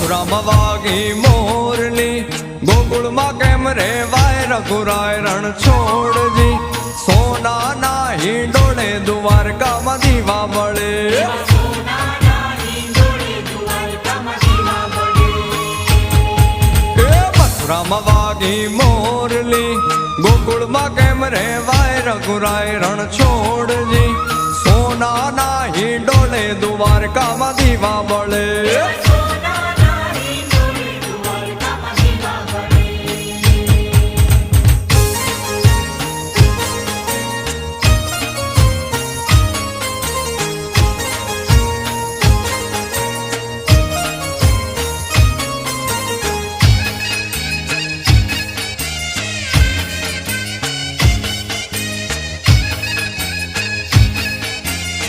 મથુરામાં વાગી મોરલી, ગોકુળમાં કેમ રે વાય રઘુરાય રણ છોડજી. સોનાના હિંડોળે દ્વારકામાં દીવા મળે, મથુરામાં વાગી મોરલી, ગોકુળમાં કેમ રે વાય રઘુરાય રણ છોડજી. સોનાના હિંડોળે દ્વારકામાં દીવા મળે.